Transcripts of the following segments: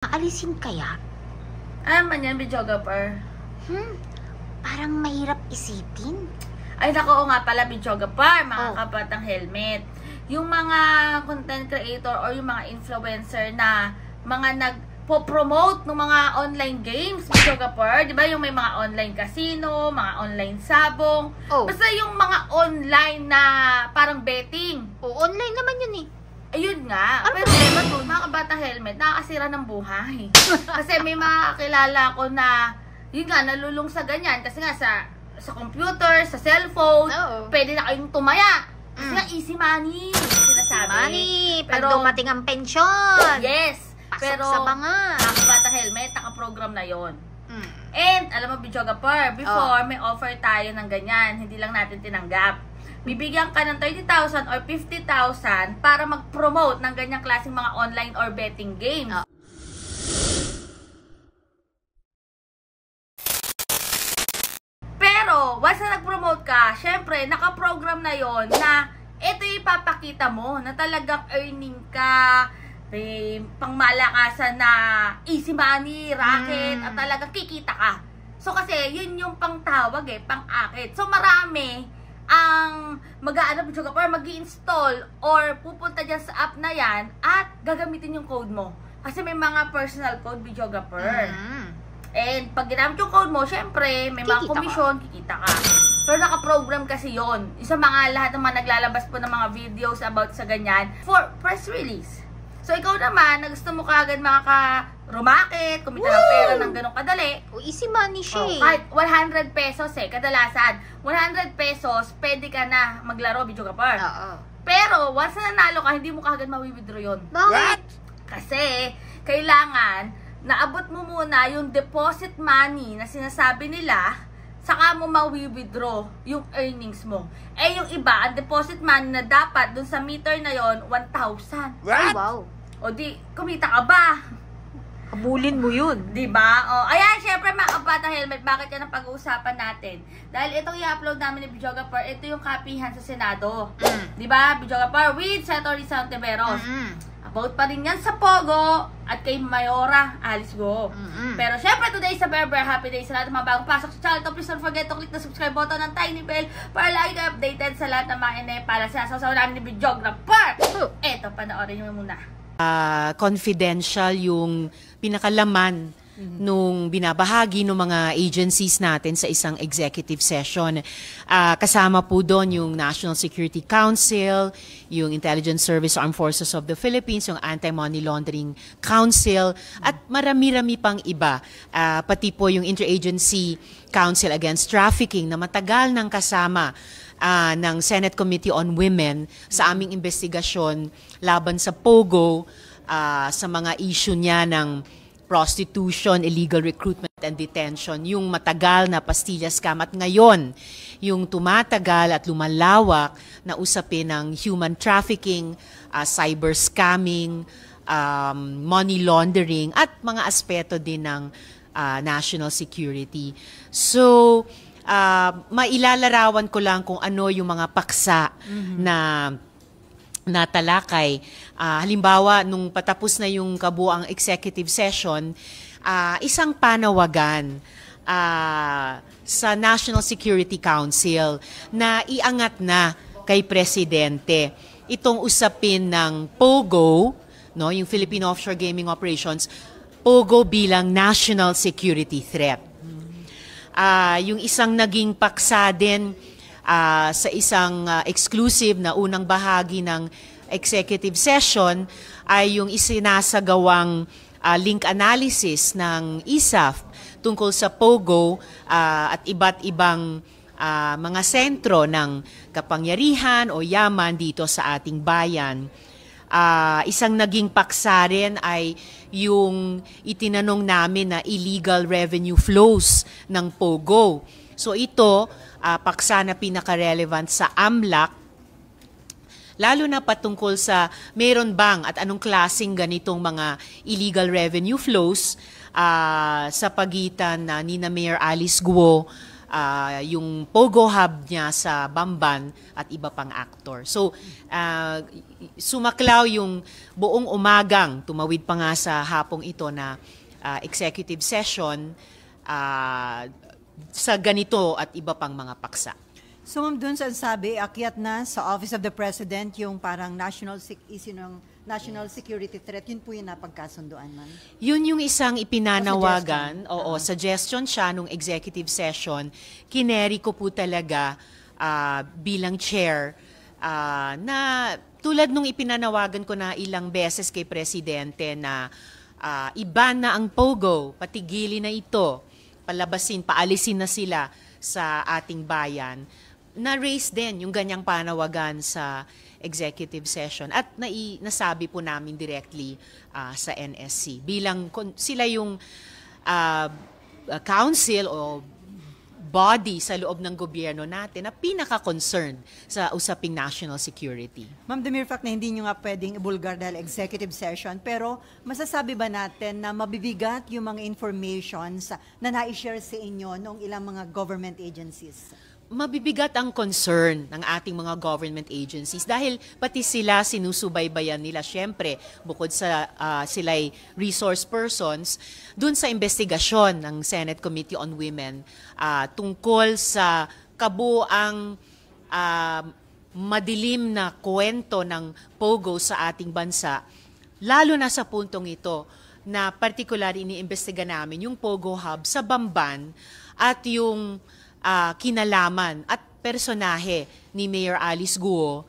Aalisin kaya? Ano man yan, videographer? Parang mahirap isipin. Ay, naku, nga pala, videographer, mga Oh. kabatang helmet. Yung mga content creator or yung mga influencer na mga nagpo-promote ng mga online games, videographer, di ba yung may mga online casino, mga online sabong, Oh. basta yung mga online na parang betting. Online naman yun eh. Ayun nga. Ano Pero problema diba, dun? mga kabata helmet, nakakasira ng buhay. Kasi may mga kakilala ko na, yun nga, nalulung sa ganyan. Kasi nga, sa computer, sa cellphone, Oo. pwede na kayong tumaya. Kasi nga, easy money. Sinasabi. Money, pag Pero, dumating ang pensyon. yes. Pasok Pero, sa banga. mga kabata helmet, nakaprogram na yon. Mm. And, alam mo, videographer, before, may offer tayo ng ganyan. Hindi lang natin tinanggap. Bibigyan ka ng 30,000 or 50,000 para mag-promote ng ganyang klaseng mga online or betting games. Oh. Pero, once na nag-promote ka, syempre, nakaprogram na yon na ito yung ipapakita mo na talagang earning ka, may pangmalakasan na easy money, racket, at talagang kikita ka. So, kasi, yun yung pangtawag pang-akit. So, marami ang mag-aano or mag-i-install or pupunta dyan sa app na yan at gagamitin yung code mo. Kasi may mga personal code, videographer. And pag ginamit yung code mo, syempre, may mga Kikita komisyon, kikita ka. Pero naka-program kasi yon. Isa mga lahat ng mga naglalabas po ng mga videos about sa ganyan for press release. So, ikaw naman, na gusto mo kagad makaka-rumakit, kumita ng pera ng ganong kadali, Easy money siya eh. kahit 100 pesos kadalasan. 100 pesos, pwede ka na maglaro, videographer. Oo. Pero, once na nanalo ka, hindi mo kagad mawi-withdraw yun. Bakit? Kasi, kailangan, naabot mo muna yung deposit money na sinasabi nila, saka mo mawi-withdraw yung earnings mo. Eh, yung iba, ang deposit money na dapat dun sa meter na yon 1,000. Ay, wow. O di, kumita ka ba? Habulin mo yun. Diba? O, ayan, syempre mga kabata helmet, bakit yan ang pag-uusapan natin? Dahil itong i-upload namin ni videographer, ito yung kapihan sa Senado. Diba, videographer, with Senator Risa Ontiveros. About pa rin yan sa Pogo at kay Mayora Alice Go. Pero syempre, today is a very, very happy day sa lahat ng mga bagong pasok sa channel to. Please don't forget to click the subscribe button ng tiny bell para lagi kayo updated sa lahat ng mga para sa sasaw namin ni videographer. Eto, panoorin nyo muna. Confidential yung pinakalaman nung binabahagi ng mga agencies natin sa isang executive session. Kasama po doon yung National Security Council, yung Intelligence Service Armed Forces of the Philippines, yung Anti-Money Laundering Council, at marami-rami pang iba. Pati po yung Interagency Council Against Trafficking na matagal nang kasama ng Senate Committee on Women sa aming investigasyon laban sa POGO, sa mga issue niya ng prostitution, illegal recruitment and detention, yung matagal na pastilla scam at ngayon, yung tumatagal at lumalawak na usapin ng human trafficking, cyber scamming, money laundering at mga aspeto din ng national security. So, mailalarawan ko lang kung ano yung mga paksa na talakay. Halimbawa, nung patapos na yung kabuang executive session, isang panawagan sa National Security Council na iangat na kay Presidente itong usapin ng POGO, no, yung Philippine Offshore Gaming Operations, POGO bilang national security threat. Yung isang naging paksa din sa isang exclusive na unang bahagi ng executive session ay yung isinasagawang link analysis ng ISAF tungkol sa POGO at iba't ibang mga sentro ng kapangyarihan o yaman dito sa ating bayan. Isang naging paksa rin ay yung itinanong namin na illegal revenue flows ng POGO. So ito, paksa na pinaka-relevant sa AMLAC, lalo na patungkol sa meron bang at anong klaseng ganitong mga illegal revenue flows sa pagitan ni na Mayor Alice Guo yung Pogo Hub niya sa Bamban at iba pang actor. So, sumaklaw yung buong umagang, tumawid pa nga sa hapong ito na executive session sa ganito at iba pang mga paksa. So ma'am, dun sa sabi, akyat na sa Office of the President yung parang issue ng national security threat, yun po yung napagkasunduan, ma'am? Yun yung isang ipinanawagan, suggestion siya nung executive session, kineri ko po talaga bilang chair na tulad nung ipinanawagan ko na ilang beses kay Presidente na iban na ang Pogo, patigilin na ito, palabasin, paalisin na sila sa ating bayan. Na-raise din yung ganyang panawagan sa executive session at nasabi po namin directly sa NSC bilang sila yung council o body sa loob ng gobyerno natin na pinaka-concerned sa usaping national security. Ma'am, the mere fact na hindi nyo nga pwedeng ibulgar dahil executive session, pero masasabi ba natin na mabibigat yung mga informations na na-share sa inyo ng ilang mga government agencies? Mabibigat ang concern ng ating mga government agencies dahil pati sila sinusubaybayan nila syempre bukod sa sila'y resource persons dun sa investigasyon ng Senate Committee on Women tungkol sa kabuang madilim na kwento ng Pogo sa ating bansa, lalo na sa puntong ito na particular iniimbestiga namin yung Pogo Hub sa Bamban at yung kinalaman at personahe ni Mayor Alice Guo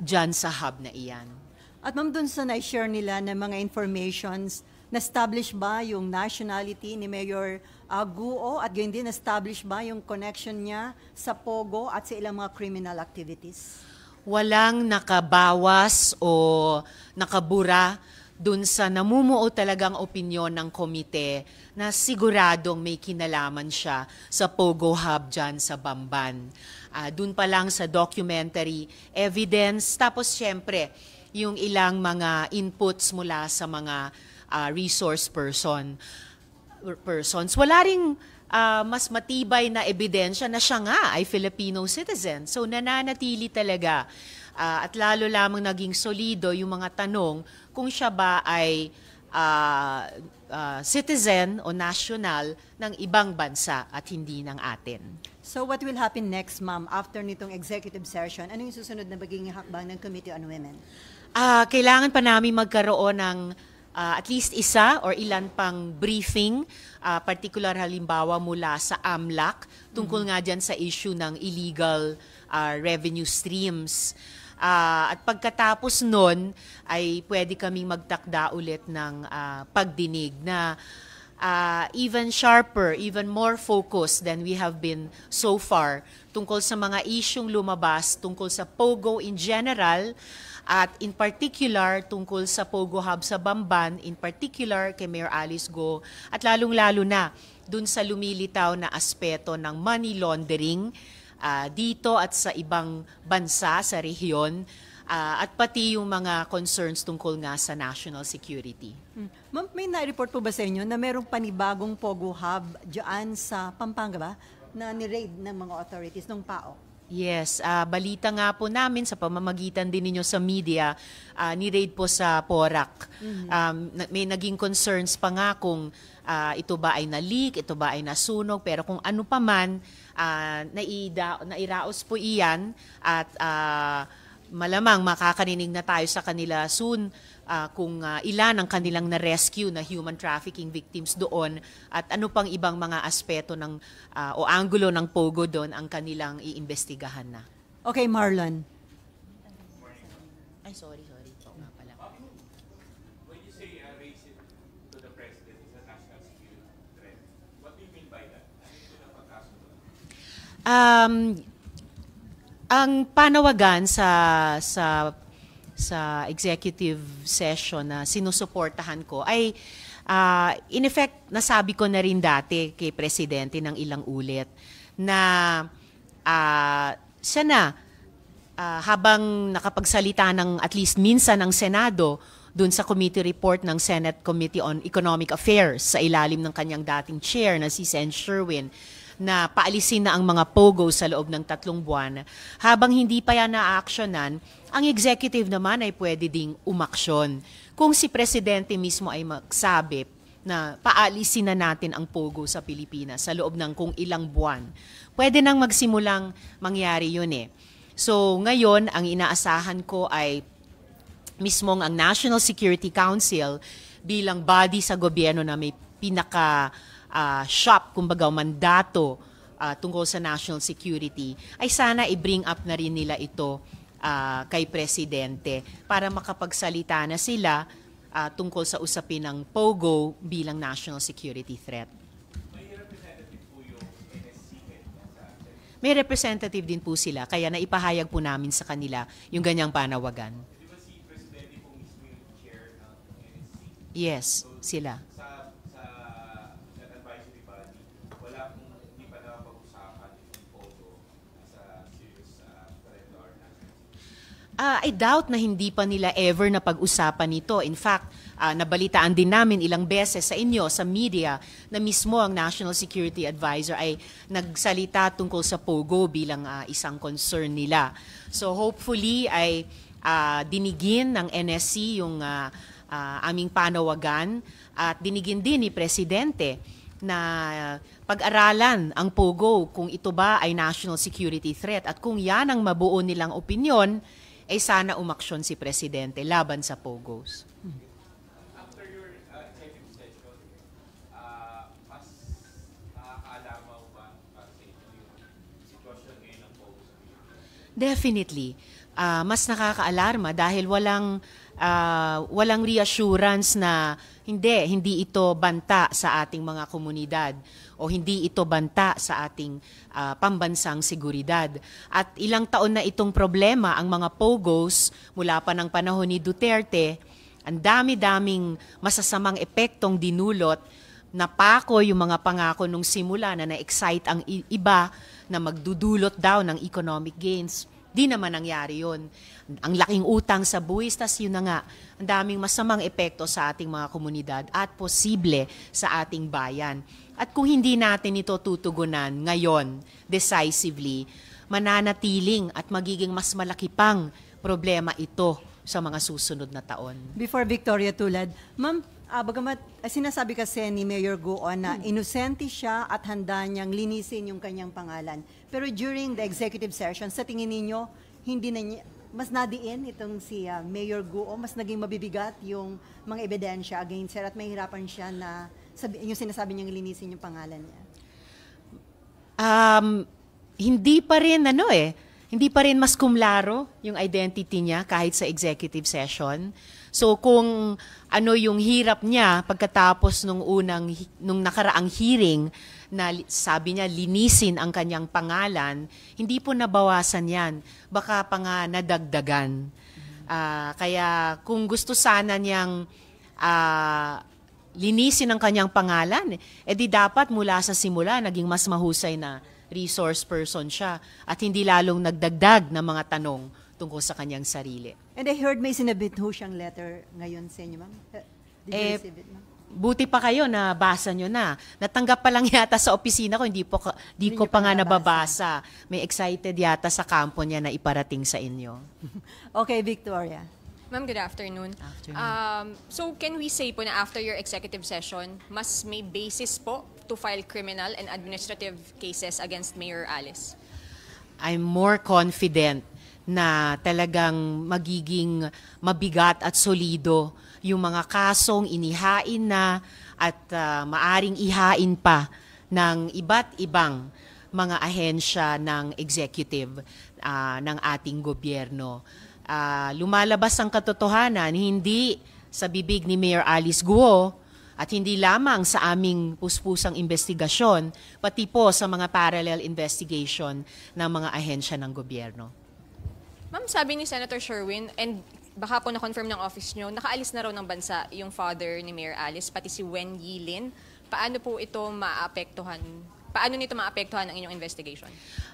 dyan sa hub na iyan. At ma'am, dun sa na-share nila ng mga informations, na-establish ba yung nationality ni Mayor Guo at gayon din na-establish ba yung connection niya sa Pogo at sa ilang mga criminal activities? Walang nakabawas o nakabura dun sa namumuo talagang opinyon ng komite na siguradong may kinalaman siya sa Pogo Hub dyan sa Bamban. Dun pa lang sa documentary evidence, tapos syempre yung ilang mga inputs mula sa mga resource persons. Wala ring mas matibay na ebidensya na siya nga ay Filipino citizen. So nananatili talaga at lalo lamang naging solido yung mga tanong kung siya ba ay citizen o national ng ibang bansa at hindi ng atin. So what will happen next, ma'am, after nitong executive session? Ano yung susunod na magiging hakbang ng Committee on Women? Kailangan pa namin magkaroon ng at least isa or ilan pang briefing, particular halimbawa mula sa AMLAC, tungkol nga dyan sa issue ng illegal revenue streams. At pagkatapos nun, ay pwede kaming magtakda ulit ng pagdinig na even sharper, even more focused than we have been so far tungkol sa mga isyung lumabas, tungkol sa Pogo in general, at in particular tungkol sa Pogo Hub sa Bamban, in particular kay Mayor Alice Guo, at lalong-lalo na dun sa lumilitaw na aspeto ng money laundering, dito at sa ibang bansa, sa rehiyon, at pati yung mga concerns tungkol nga sa national security. Ma'am, may na-report po ba sa inyo na merong panibagong Pogo Hub dyan sa Pampanga ba na ni-raid ng mga authorities ng PAO? Yes, balita nga po namin sa pamamagitan din ninyo sa media, ni-raid po sa Porac. May naging concerns pa nga kung ito ba ay na-leak, ito ba ay nasunog, pero kung ano pa man, nairaos po iyan at malamang makakarinig na tayo sa kanila soon kung ilan ang kanilang na-rescue na human trafficking victims doon at ano pang ibang mga aspeto ng o anggulo ng Pogo doon ang kanilang iimbestigahan na. Okay, Marlon. Ay, sorry. Ito nga pala. When you say raise it to the president is a national security threat, what do you mean by that? Ano ito na pagkasundo? Ang panawagan sa executive session na sinusuportahan ko ay in effect nasabi ko na rin dati kay Presidente ng ilang ulit na siya na habang nakapagsalita ng at least minsan ng Senado dun sa committee report ng Senate Committee on Economic Affairs sa ilalim ng kanyang dating chair na si Sen. Sherwin, na paalisin na ang mga POGO sa loob ng 3 buwan, habang hindi pa yan na-actionan, ang executive naman ay pwede ding umaksyon. Kung si Presidente mismo ay magsabi na paalisin na natin ang POGO sa Pilipinas sa loob ng kung ilang buwan, pwede nang magsimulang mangyari yun eh. So ngayon, ang inaasahan ko ay mismong ang National Security Council bilang body sa gobyerno na may pinaka-shop, kumbaga mandato tungkol sa national security, ay sana i-bring up na rin nila ito kay Presidente para makapagsalita na sila tungkol sa usapin ng POGO bilang national security threat. May representative din po sila, kaya naipahayag po namin sa kanila yung ganyang panawagan. Di ba si Presidente po mismo yung chair ng NSC? Yes, sila. Sa advisory body, hindi pa nakapag-usapan yung POGO as a serious threat to our national security. I doubt na hindi pa nila ever na pag-usapan ito. In fact, nabalitaan din namin ilang beses sa inyo, sa media, na mismo ang National Security Advisor ay nagsalita tungkol sa POGO bilang isang concern nila. So hopefully ay dinigin ng NSC yung aming panawagan at dinigin din ni Presidente na pag-aralan ang POGO kung ito ba ay national security threat at kung yan ang mabuo nilang opinyon, ay sana umaksyon si Presidente laban sa POGOs. After your executive session, mas nakakaalamaw ba para sa inyo yung sitwasyon ngayon ng POGO sa Pilipinas? Definitely. Mas nakakaalarma dahil walang reassurance na hindi ito banta sa ating mga komunidad o hindi ito banta sa ating pambansang seguridad. At ilang taon na itong problema ang mga POGOs mula pa ng panahon ni Duterte, ang dami-daming masasamang epektong dinulot, napako yung mga pangako nung simula na na-excite ang iba na magdudulot daw ng economic gains. Di naman nangyari yun. Ang laking utang sa buwis, tas yun na nga, ang daming masamang epekto sa ating mga komunidad at posible sa ating bayan. At kung hindi natin ito tutugunan ngayon, decisively, mananatiling at magiging mas malaki pang problema ito sa mga susunod na taon. Before Victoria Tulad, Ma'am, bagamat sinasabi kasi ni Mayor Guo na inosente siya at handa niyang linisin yung kanyang pangalan. Pero during the executive session, sa tingin ninyo, hindi na niya, mas nadiin itong si Mayor Guo, mas naging mabibigat yung mga ebidensya against her at mahirapan siya na yung sinasabi niyang linisin yung pangalan niya? Hindi pa rin hindi pa rin mas kumlaro yung identity niya kahit sa executive session. So kung ano yung hirap niya pagkatapos nung nakaraang hearing na sabi niya linisin ang kanyang pangalan, hindi po nabawasan yan. Baka pa nga nadagdagan. Kaya kung gusto sana niyang linisin ang kanyang pangalan, edi dapat mula sa simula naging mas mahusay na resource person siya at hindi lalong nagdagdag ng mga tanong tungkol sa kanyang sarili. And I heard may sinabit ho siyang letter ngayon sa inyo, ma'am. Did you receive it, ma'am? Buti pa kayo na basa nyo na. Natanggap pa lang yata sa opisina ko, hindi ko pa nga nababasa. May excited yata sa kampo niya na iparating sa inyo. Okay, Victoria. Ma'am, good afternoon. So can we say po na after your executive session, mas may basis po to file criminal and administrative cases against Mayor Alice? I'm more confident na talagang magiging mabigat at solido yung mga kasong inihain na at maaring ihain pa ng iba't ibang mga ahensya ng executive ng ating gobyerno. Lumalabas ang katotohanan, hindi sa bibig ni Mayor Alice Guo at hindi lamang sa aming puspusang investigasyon, pati po sa mga parallel investigation ng mga ahensya ng gobyerno. Ma'am, sabi ni Senator Sherwin, and baka po na-confirm ng office nyo, nakaalis na raw ng bansa yung father ni Mayor Alice, pati si Wen Yilin. Paano po ito maapektuhan? Paano nito maapektuhan ang inyong investigation?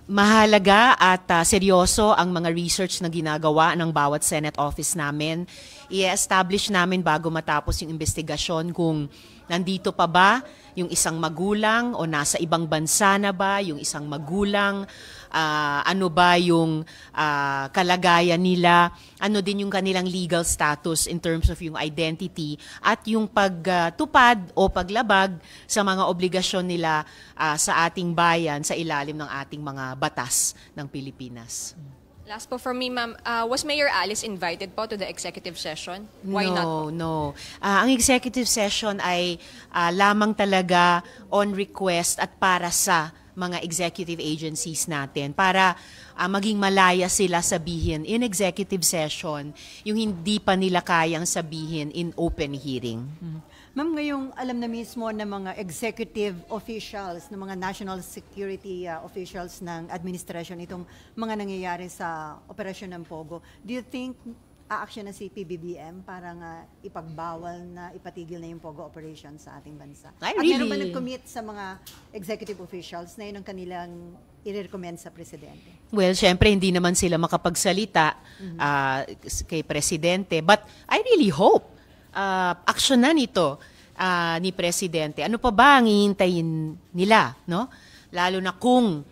Mahalaga at seryoso ang mga research na ginagawa ng bawat Senate office namin. I-establish namin bago matapos yung investigasyon kung Nandito pa ba yung isang magulang o nasa ibang bansa na ba yung isang magulang? Ano ba yung kalagayan nila? Ano din yung kanilang legal status in terms of yung identity at yung pagtupad o paglabag sa mga obligasyon nila sa ating bayan sa ilalim ng ating mga batas ng Pilipinas. Last po from me, ma'am, was Mayor Alice invited po to the executive session? Why not po? No. Ang executive session ay lamang talaga on request at para sa mga executive agencies natin para maging malaya sila sabihin in executive session yung hindi pa nila kayang sabihin in open hearing. Ma'am, ngayong alam na mismo ng mga executive officials, ng mga national security officials ng administration itong mga nangyayari sa operasyon ng Pogo, do you think a-action na si PBBM para nga ipagbawal na ipatigil na yung Pogo operation sa ating bansa? At meron ba nag-commit sa mga executive officials na yun ang kanilang i-recommend sa Presidente? Well, syempre hindi naman sila makapagsalita kay Presidente, but I really hope aksyonan ito ni Presidente. Ano pa ba ang hihintayin nila, no? Lalo na kung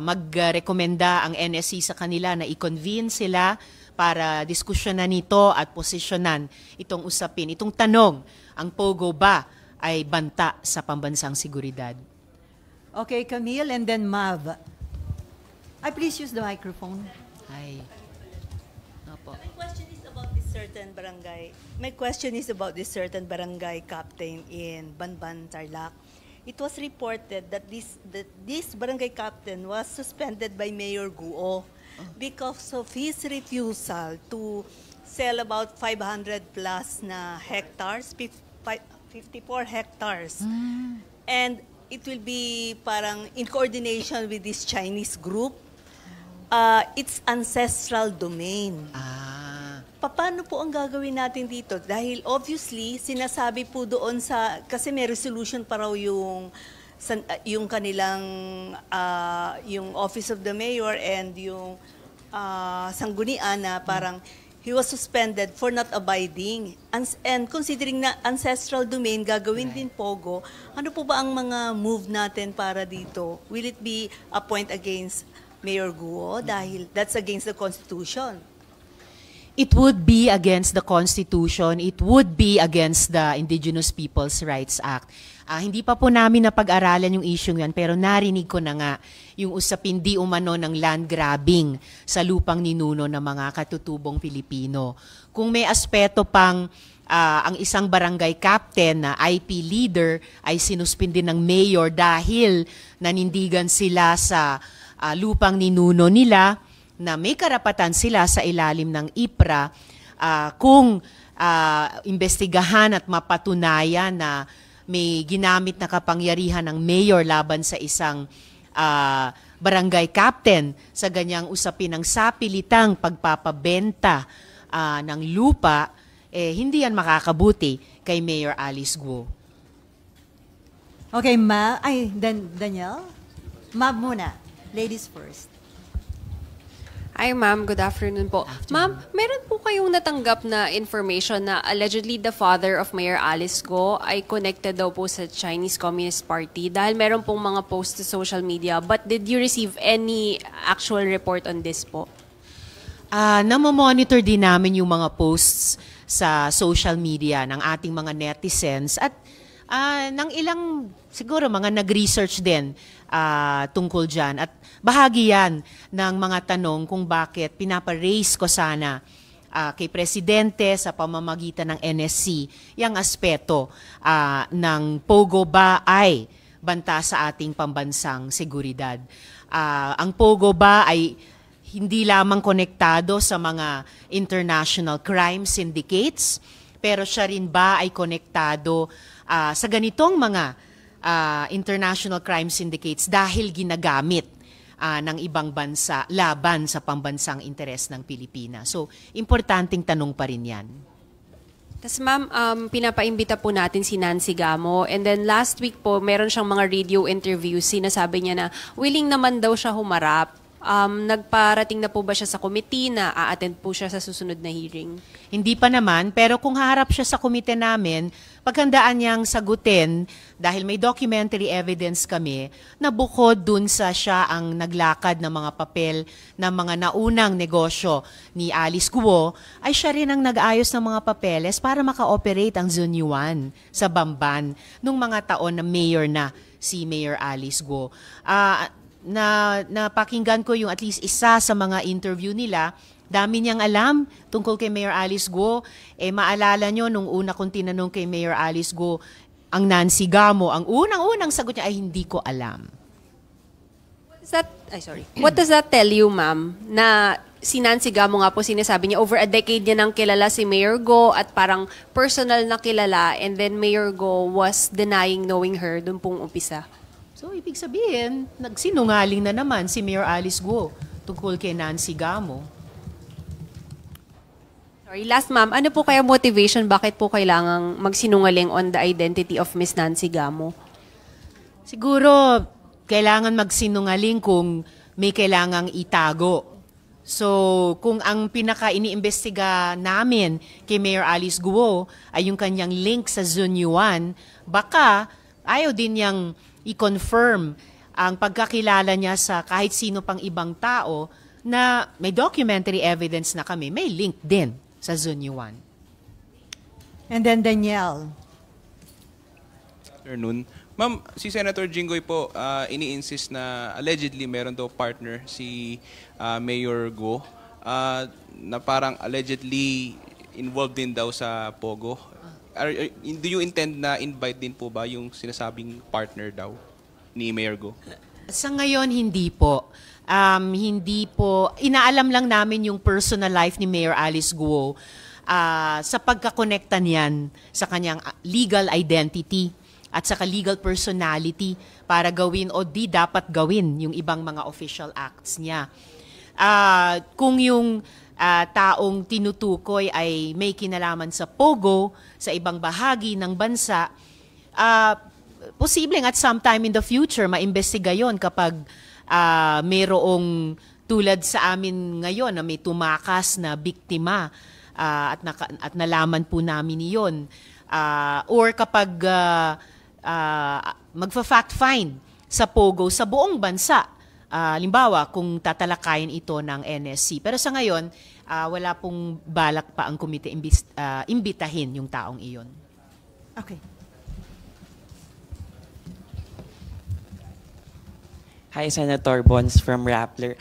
magrekomenda ang NSC sa kanila na i-convene sila para diskusyonan nito at posisyonan itong usapin. Itong tanong, ang Pogo ba ay banta sa pambansang seguridad? Okay, Camille, and then Mav. Please use the microphone. Ay. Opo. My question is about this certain barangay. My question is about this certain barangay captain in Banban, Tarlac. It was reported that this barangay captain was suspended by Mayor Guo because of his refusal to sell about 500 plus na hectares, 54 hectares. And it will be parang in coordination with this Chinese group. It's ancestral domain. Paano po ang gagawin natin dito? Dahil obviously, sinasabi po doon kasi may resolution pa raw yung kanilang, yung Office of the Mayor and yung sanggunian na parang he was suspended for not abiding. And considering na ancestral domain, gagawin din Pogo, ano po ba ang mga move natin para dito? Will it be a point against Mayor Guo dahil that's against the Constitution? It would be against the Constitution. It would be against the Indigenous Peoples' Rights Act. Hindi pa po namin napag-aralan yung issue yan, pero narinig ko na nga yung usapin di umano ng land grabbing sa lupang ninuno ng mga katutubong Pilipino. Kung may aspeto pang ang isang barangay captain na IP leader ay sinuspindi ng mayor dahil nanindigan sila sa lupang ninuno nila, na may karapatan sila sa ilalim ng IPRA kung imbestigahan at mapatunayan na may ginamit na kapangyarihan ng mayor laban sa isang barangay captain sa ganyang usapin ng sapilitang pagpapabenta ng lupa, hindi yan makakabuti kay Mayor Alice Guo. Okay, Danielle? Mav muna. Ladies first. Hi ma'am, good afternoon po. Ma'am, meron po kayong natanggap na information na allegedly the father of Mayor Alice Guo ay connected daw po sa Chinese Communist Party dahil meron pong mga posts sa social media. But did you receive any actual report on this po? Namomonitor din namin yung mga posts sa social media ng ating mga netizens at ng ilang, siguro mga nag-research din tungkol dyan. At bahagi yan ng mga tanong kung bakit pinapa-raise ko sana kay Presidente sa pamamagitan ng NSC yung aspeto ng Pogo ba ay banta sa ating pambansang seguridad. Ang Pogo ba ay hindi lamang konektado sa mga international crime syndicates, pero siya rin ba ay konektado sa ganitong mga international crime syndicates dahil ginagamit ng ibang bansa laban sa pambansang interes ng Pilipinas. So, importanteng tanong pa rin yan. Tapos ma'am, pinapaimbita po natin si Nancy Gamo and then last week po, meron siyang mga radio interviews, sinasabi niya na willing naman daw siya humarap Nagparating na po ba siya sa committee na a-attend po siya sa susunod na hearing? Hindi pa naman, pero kung haharap siya sa komite namin, paghandaan niyang sagutin dahil may documentary evidence kami na bukod dun sa siya ang naglakad ng mga papel ng mga naunang negosyo ni Alice Guo, ay siya rin ang nag-ayos ng mga papeles para maka-operate ang Zunyuan sa Bamban nung mga taon na mayor na si Mayor Alice Guo. Napakinggan ko yung at least isa sa mga interview nila. Dami niyang alam tungkol kay Mayor Alice Guo. Maalala nyo, nung una kong tinanong kay Mayor Alice Guo, ang Nancy Gamo, ang unang-unang sagot niya ay hindi ko alam. What does that tell you, ma'am? Na si Nancy Gamo nga po sinasabi niya, over a decade niya nang kilala si Mayor Guo at parang personal na kilala, and then Mayor Guo was denying knowing her dun pong umpisa. So, ibig sabihin, nagsinungaling na naman si Mayor Alice Guo tungkol kay Nancy Gamo. Sorry, last ma'am, ano po kaya motivation? Bakit po kailangang magsinungaling on the identity of Miss Nancy Gamo? Siguro, kailangan magsinungaling kung may kailangang itago. So, kung ang pinaka-iniimbestiga namin kay Mayor Alice Guo ay yung kanyang link sa Zunyuan, baka ayaw din niyang i-confirm ang pagkakilala niya sa kahit sino pang ibang tao na may documentary evidence na kami, may link din sa Zunyuan. And then Danielle. Afternoon. Ma'am, si Senator Jinggoy po ini-insist na allegedly meron daw partner si Mayor Guo na parang allegedly involved din daw sa Pogo. Do you intend na invite din po ba yung sinasabing partner daw ni Mayor Guo? Sa ngayon, hindi po. Hindi po. Inaalam lang namin yung personal life ni Mayor Alice Guo sa pagkakonekta niyan sa kanyang legal identity at saka legal personality para gawin o di dapat gawin yung ibang mga official acts niya. Kung yung taong tinutukoy ay may kinalaman sa Pogo, sa ibang bahagi ng bansa, posibleng at sometime in the future, maimbestiga yon kapag mayroong tulad sa amin ngayon na may tumakas na biktima at nalaman po namin iyon. Or kapag magfa-fact find sa Pogo sa buong bansa, halimbawa, kung tatalakayin ito ng NSC. Pero sa ngayon, wala pong balak pa ang komite imbitahin yung taong iyon. Okay. Hi, Senator Bons from Rappler.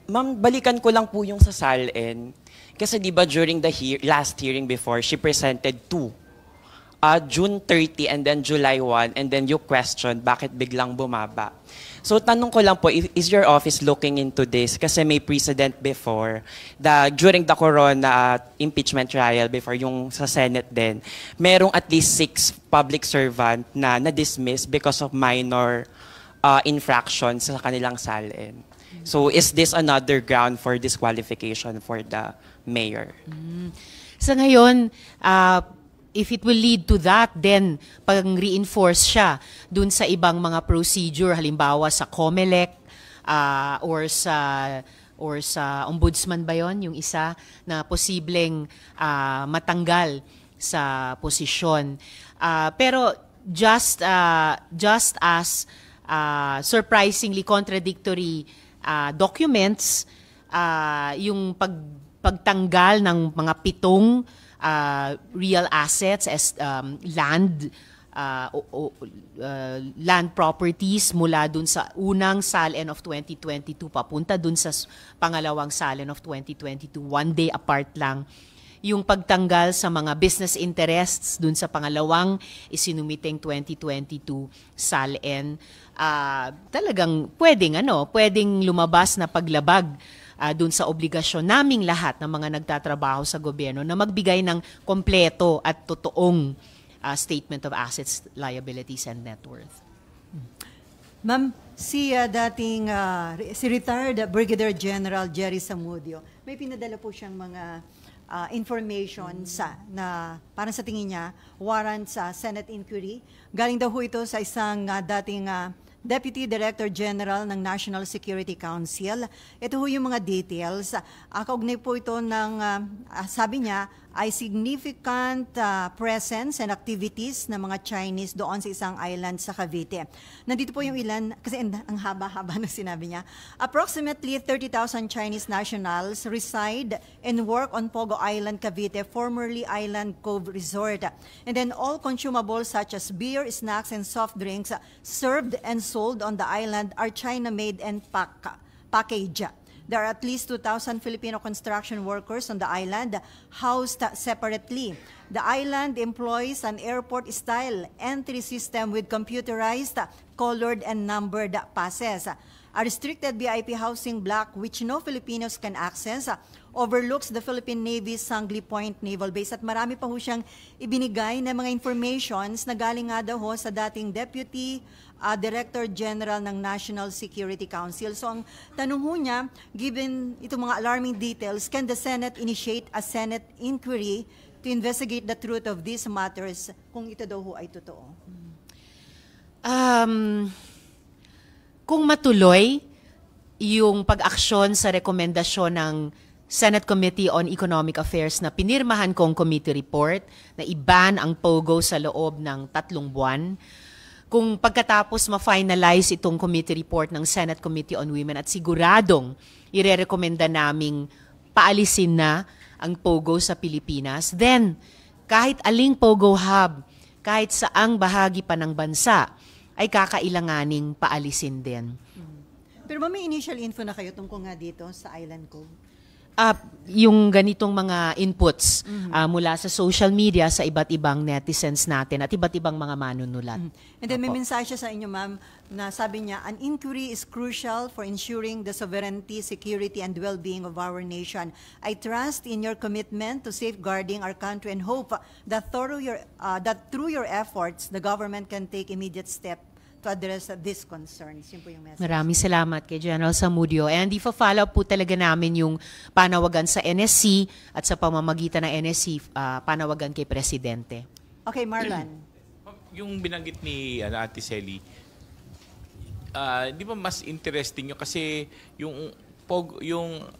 Ma'am, balikan ko lang po yung sa SALN. Kasi di ba during the last hearing before, she presented two. June 30 and then July 1, and then you questioned bakit biglang bumaba. So tanong ko lang po, is your office looking into this? Kasi may precedent before, during the Corona impeachment trial before yung sa Senate din, merong at least 6 public servant na na-dismiss because of minor infractions sa kanilang SALN. So is this another ground for disqualification for the mayor? Sa ngayon, if it will lead to that, then pag-reinforce siya dun sa ibang mga procedure, halimbawa sa COMELEC or sa ombudsman ba yon, yung isa na posibleng matanggal sa posisyon. Pero just as surprisingly contradictory documents, yung pagtanggal ng mga 7 real assets as land properties mula dun sa unang SALN of 2022 papunta dun sa pangalawang SALN of 2022, 1 day apart lang. Yung pagtanggal sa mga business interests dun sa pangalawang isinumiteng 2022 SALN, talagang pwedeng lumabas na paglabag dun sa obligasyon naming lahat ng mga nagtatrabaho sa gobyerno na magbigay ng kompleto at totoong statement of assets, liabilities, and net worth. Ma'am, si retired Brigadier General Jerry Zamudio, may pinadala po siyang mga information na parang sa tingin niya warrant sa Senate inquiry. Galing daw ho ito sa isang dating Deputy Director General ng National Security Council. Ito ho yung mga details. Kaugnay po ito ng, sabi niya, ay significant presence and activities ng mga Chinese doon sa isang island sa Cavite. Nandito po yung ilan, kasi ang haba-haba na sinabi niya. Approximately 30,000 Chinese nationals reside and work on Pogo Island, Cavite, formerly Island Cove Resort. And then all consumables such as beer, snacks, and soft drinks served and sold on the island are China-made and packaged. There are at least 2,000 Filipino construction workers on the island, housed separately. The island employs an airport-style entry system with computerized, colored, and numbered passes. A restricted VIP housing block, which no Filipinos can access, overlooks the Philippine Navy's Sangley Point Naval Base. At marami pa ho siyang ibinigay na mga informations na galing nga daw ho sa dating Deputy Director General ng National Security Council. So ang tanong ho niya, given itong mga alarming details, can the Senate initiate a Senate inquiry to investigate the truth of these matters kung ito daw ho ay totoo? Kung matuloy yung pag-aksyon sa rekomendasyon ng Senate Committee on Economic Affairs na pinirmahan kong committee report na i-ban ang POGO sa loob ng 3 buwan, kung pagkatapos ma-finalize itong committee report ng Senate Committee on Women at siguradong irerekomenda naming paalisin na ang POGO sa Pilipinas, then kahit aling POGO hub, kahit saang bahagi pa ng bansa, ay kakailanganing paalisin din. Pero may initial info na kayo tungkol nga dito sa Island Cove? Yung ganitong mga inputs mula sa social media sa iba't ibang netizens natin at iba't ibang mga manunulat. And then may mensahe siya sa inyo, ma'am, na sabi niya, an inquiry is crucial for ensuring the sovereignty, security, and well-being of our nation. I trust in your commitment to safeguarding our country and hope that through your efforts, the government can take immediate steps to address these concerns. Yun po yung message. Maraming salamat kay General Zamudio. And ifa-follow up po talaga namin yung panawagan sa NSC at sa pamamagitan ng NSC, panawagan kay Presidente. Okay, Marlon. Yung binanggit ni Ate Selly, di ba mas interesting yun kasi yung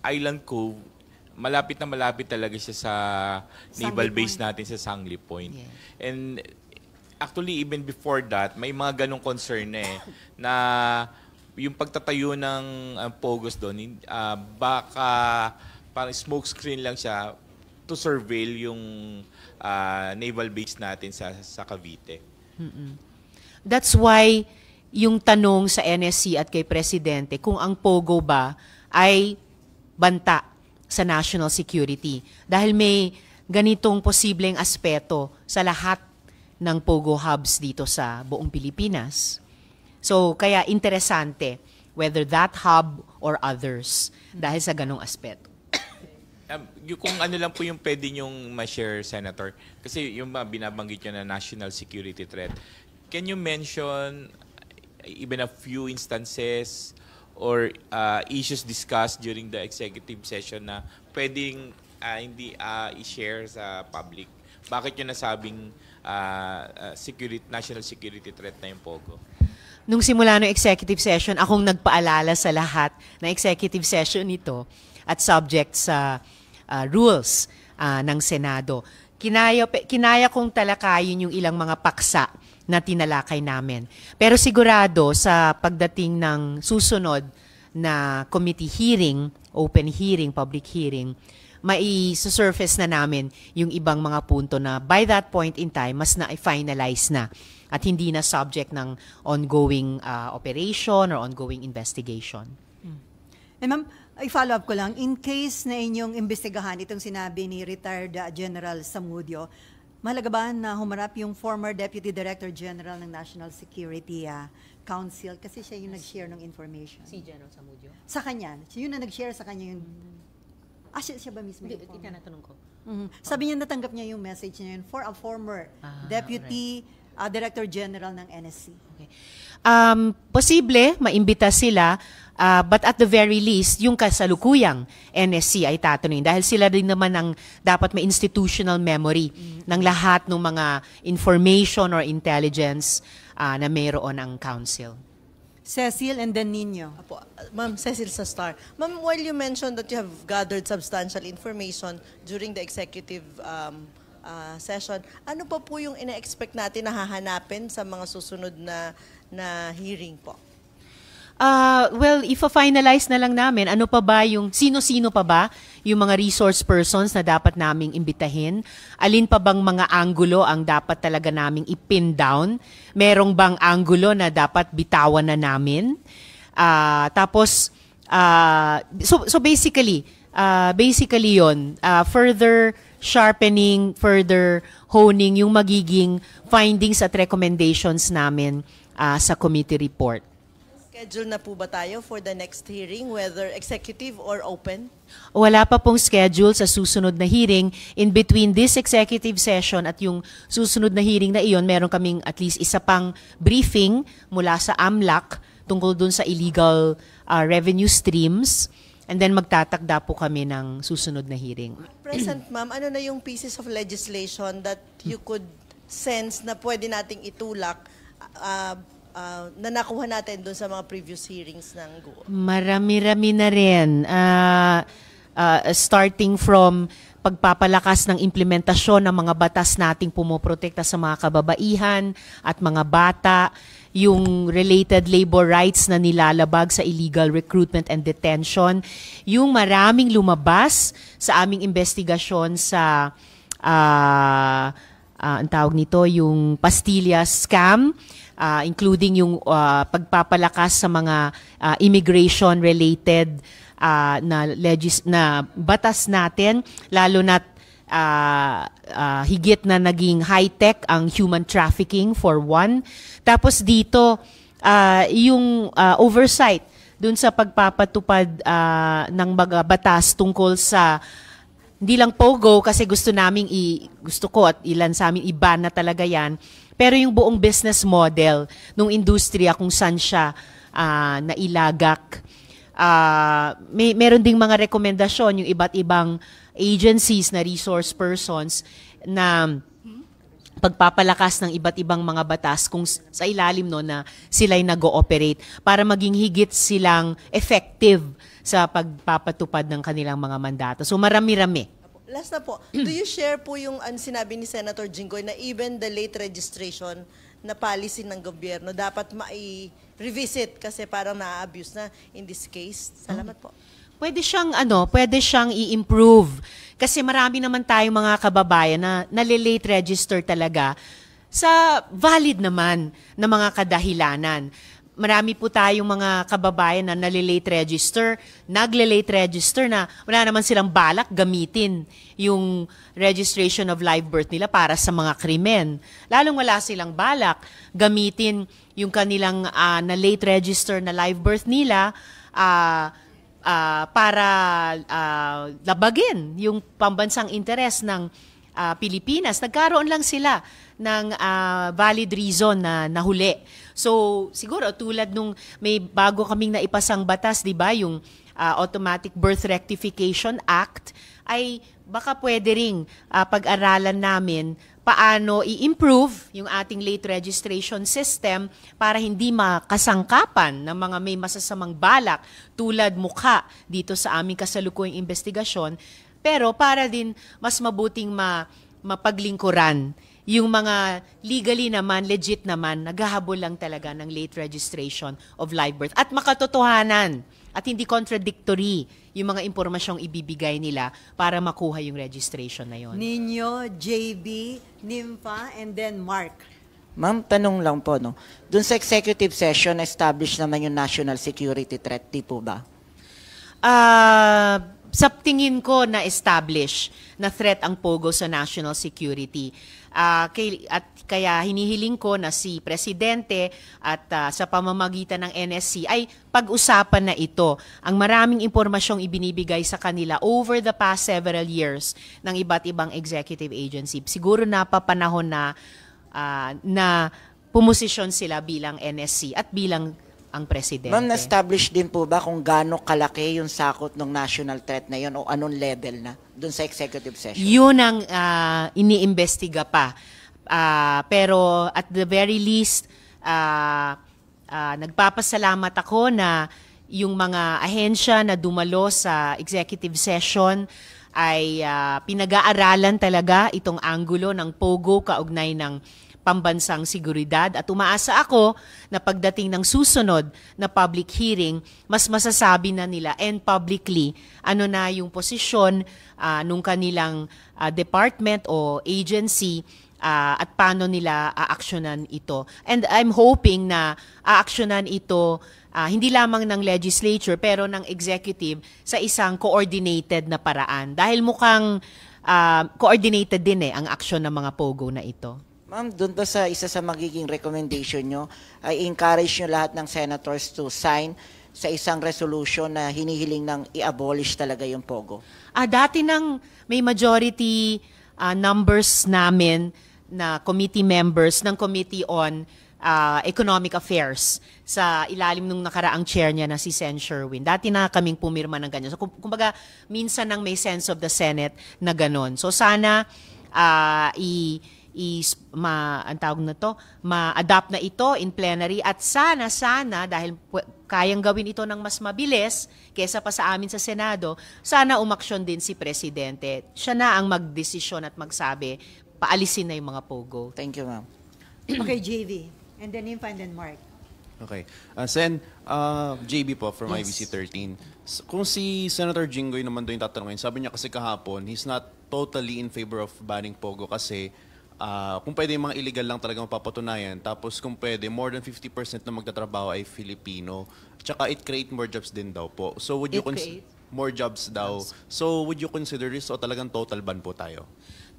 Island Cove, malapit na malapit talaga siya sa naval base natin sa Sangley Point. Yeah. And actually, even before that, may mga ganong concern na yung pagtatayo ng POGOs doon, baka parang smoke screen lang siya to surveil yung naval base natin sa Cavite. That's why yung tanong sa NSC at kay Presidente kung ang POGO ba ay banta sa national security. Dahil may ganitong posibleng aspeto sa lahat ng POGO hubs dito sa buong Pilipinas. So, kaya interesante whether that hub or others dahil sa ganong aspeto. Kung ano lang po yung pwede nyong ma-share, Senator, kasi yung binabanggit nyo na national security threat, can you mention even a few instances or issues discussed during the executive session na pwedeng hindi i-share sa public? Bakit nyo nasabing national security threat na yung POGO? Nung simula ng executive session, akong nagpaalala sa lahat na executive session ito at subject sa rules ng Senado. Kinaya kong talakayin yung ilang mga paksa na tinalakay namin. Pero sigurado sa pagdating ng susunod na committee hearing, open hearing, public hearing, mai-surface na namin yung ibang mga punto na by that point in time, mas na-finalize na at hindi na subject ng ongoing operation or ongoing investigation. Ma'am, i-follow up ko lang, in case na inyong imbestigahan itong sinabi ni retired General Zamudio, mahalaga ba na humarap yung former Deputy Director General ng National Security Council kasi siya yung nag-share ng information? Si General Zamudio? Sa kanya. Siya yung nag-share sa kanya yung... siya ba mismo yung former? Tinatanong ko. Sabi niya natanggap niya yung message niya yun for a former Deputy Director General ng NSC. Okay. Posible, maimbita sila, but at the very least, yung kasalukuyang NSC ay tatanungin dahil sila din naman ang dapat may institutional memory ng lahat ng mga information or intelligence na mayroon ang council. Cecil and then Nino. Apo, Ma'am Cecil sa Star. Ma'am, while you mentioned that you have gathered substantial information during the executive session, ano pa po yung ina-expect natin na hahanapin sa mga susunod na hearing po? Well, if-finalize na lang namin, ano pa ba yung, sino-sino pa ba yung mga resource persons na dapat naming imbitahin? Alin pa bang mga anggulo ang dapat talaga naming ipin down? Merong bang anggulo na dapat bitawan na namin? Tapos, so basically yon, further sharpening, further honing yung magiging findings at recommendations namin sa committee report. Schedule na po ba tayo for the next hearing, whether executive or open? Wala pa pong schedule sa susunod na hearing. In between this executive session at yung susunod na hearing na iyon, meron kaming at least isa pang briefing mula sa AMLAC tungkol dun sa illegal revenue streams. And then magtatakda po kami ng susunod na hearing. Present, ma'am, ano na yung pieces of legislation that you could sense na pwede nating itulak na nakuha natin doon sa mga previous hearings ng GUO? Marami-rami na rin. Starting from pagpapalakas ng implementasyon ng mga batas nating pumoprotekta sa mga kababaihan at mga bata, yung related labor rights na nilalabag sa illegal recruitment and detention, yung maraming lumabas sa aming investigasyon sa ang tawag nito, yung Pastilla scam, including yung pagpapalakas sa mga immigration-related na batas natin, lalo na't higit na naging high-tech ang human trafficking for one. Tapos dito, yung oversight dun sa pagpapatupad ng mga batas tungkol sa hindi lang POGO kasi gusto ko at ilan sa amin iban na talaga yan. Pero yung buong business model ng industriya kung saan siya nailagak. Meron ding mga rekomendasyon yung iba't ibang agencies na resource persons na pagpapalakas ng iba't ibang mga batas kung sa ilalim no na sila'y nag-ooperate para maging higit silang effective sa pagpapatupad ng kanilang mga mandato. So marami-rami. Last na po, do you share po yung sinabi ni Senator Jinggoy na even the late registration na policy ng gobyerno dapat ma-revisit kasi parang na-abuse na in this case? Salamat po. Pwede siyang i-improve kasi marami naman tayong mga kababayan na nalilate register talaga sa valid naman na mga kadahilanan. Marami po tayong mga kababayan na nalilate register, nagle-late register na wala naman silang balak gamitin yung registration of live birth nila para sa mga krimen. Lalong wala silang balak gamitin yung kanilang na-late register na live birth nila para labagin yung pambansang interes ng Pilipinas. Nagkaroon lang sila ng valid reason na nahuli. So, siguro tulad nung may bago kaming naipasang batas, 'di ba, yung Automatic Birth Rectification Act, ay baka pwede ring pag-aralan namin paano i-improve yung ating late registration system para hindi makasangkapan ng mga may masasamang balak tulad mukha dito sa aming kasalukuyang investigasyon, pero para din mas mabuting mapaglingkuran yung mga legally naman, legit naman, naghahabol lang talaga ng late registration of live birth. At makatotohanan at hindi contradictory yung mga impormasyong ibibigay nila para makuha yung registration na yon. Nino, JB, Nympha, and then Mark. Ma'am, tanong lang po, no? Doon sa executive session, establish naman yung national security threat, di po ba? Sa tingin ko na-establish na threat ang POGO sa national security. At kaya hinihiling ko na si Presidente at sa pamamagitan ng NSC ay pag-usapan na ito. Ang maraming impormasyong ibinibigay sa kanila over the past several years ng iba't ibang executive agency. Siguro napapanahon na pumosisyon sila bilang NSC at bilang ang Presidente. Ma'am, na-establish din po ba kung gaano kalaki yung sakot ng national threat na yun o anong level na doon sa executive session? Yun ang iniimbestiga pa. Pero at the very least, nagpapasalamat ako na yung mga ahensya na dumalo sa executive session ay pinag-aaralan talaga itong anggulo ng POGO kaugnay ng pambansang seguridad at umaasa ako na pagdating ng susunod na public hearing, mas masasabi na nila and publicly ano na yung posisyon nung kanilang department o agency at paano nila aaksyonan ito. And I'm hoping na aaksyonan ito hindi lamang ng legislature pero ng executive sa isang coordinated na paraan. Dahil mukhang coordinated din ang aksyon ng mga POGO na ito. Ma'am, doon ba sa isa sa magiging recommendation nyo, ay encourage nyo lahat ng senators to sign sa isang resolution na hinihiling ng i-abolish talaga yung POGO? Dati nang may majority numbers namin na committee members ng Committee on Economic Affairs sa ilalim nung nakaraang chair niya na si Sen. Sherwin. Dati na kaming pumirma ng ganyan. So, kumbaga, minsan nang may sense of the Senate na ganon. So, sana ma-adapt na ito in plenary at sana dahil kayang gawin ito ng mas mabilis kesa pa sa amin sa Senado, sana umaksyon din si Presidente. Siya na ang magdesisyon at magsabi, paalisin na yung mga POGO. Thank you, ma'am. Okay, JV. And then Nympha and then Mark. Okay. Sen, JB po from Yes. IBC 13. Kung si Senator Jinggoy naman doon yung tatanungin, sabi niya kasi kahapon, he's not totally in favor of banning POGO kasi kung pwede yung mga illegal lang talaga mapapatunayan, tapos kung pwede, more than 50% na magtatrabaho ay Filipino. Tsaka it create more jobs din daw po. So would you more jobs daw. So would you consider this o talagang total ban po tayo?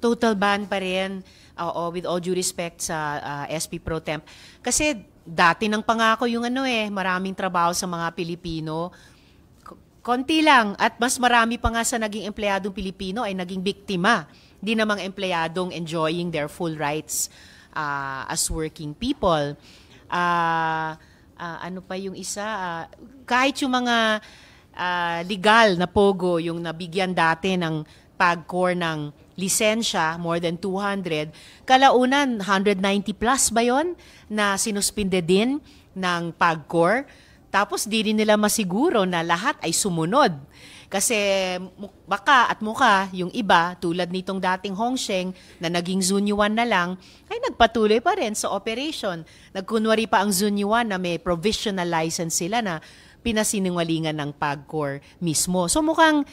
Total ban pa rin, with all due respect sa SP Pro Temp. Kasi dati nang pangako yung maraming trabaho sa mga Pilipino. Konti lang at mas marami pa nga sa naging empleyadong Pilipino ay naging biktima. Di namang empleyadong enjoying their full rights as working people. Ano pa yung isa? Kahit yung mga legal na POGO, yung nabigyan dati ng PAGCOR ng lisensya, more than 200, kalaunan 190 plus ba yon na sinuspinde din ng PAGCOR. Tapos di rin nila masiguro na lahat ay sumunod. Kasi baka at mukha yung iba, tulad nitong dating Hongsheng na naging Zunyuan na lang, ay nagpatuloy pa rin sa operation. Nagkunwari pa ang Zunyuan na may provisional license sila na pinasinungalingan ng PAGCOR mismo. So mukhang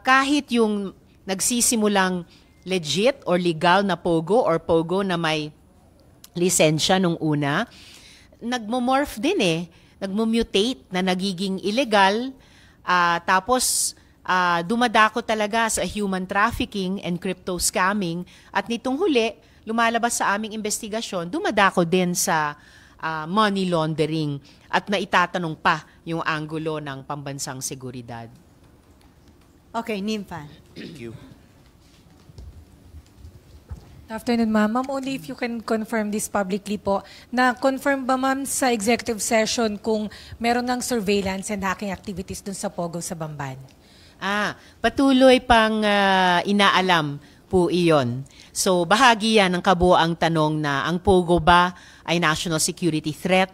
kahit yung nagsisimulang legit or legal na POGO or POGO na may lisensya nung una, nagmomorph din nagmumutate na nagiging illegal. Tapos dumadako talaga sa human trafficking and crypto scamming at nitong huli, lumalabas sa aming investigasyon, dumadako din sa money laundering at naitatanong pa yung anggulo ng pambansang seguridad. Okay, Nympha. Thank you. Good afternoon, ma'am. Ma'am, only if you can confirm this publicly po, na-confirm ba, ma'am, sa executive session kung meron ng surveillance and hacking activities dun sa POGO sa Bamban? Patuloy pang inaalam po iyon. So, bahagi yan ng kabuoang tanong na ang POGO ba ay national security threat,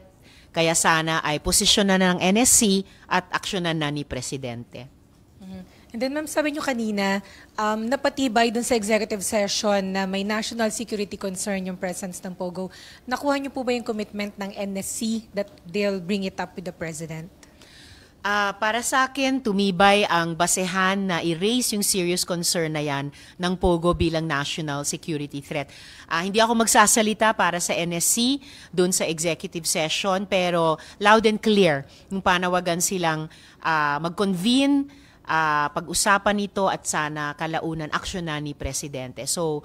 kaya sana ay posisyonan na ng NSC at aksyonan na ni Presidente. And then, ma'am, sabi nyo kanina, napatibay dun sa executive session na may national security concern yung presence ng POGO. Nakuha nyo po ba yung commitment ng NSC that they'll bring it up with the President? Para sa akin, tumibay ang basehan na i-raise yung serious concern na yan ng POGO bilang national security threat. Hindi ako magsasalita para sa NSC dun sa executive session, pero loud and clear yung panawagan silang mag-convene, pag-usapan nito at sana kalaunan aksyonan ni Presidente. So,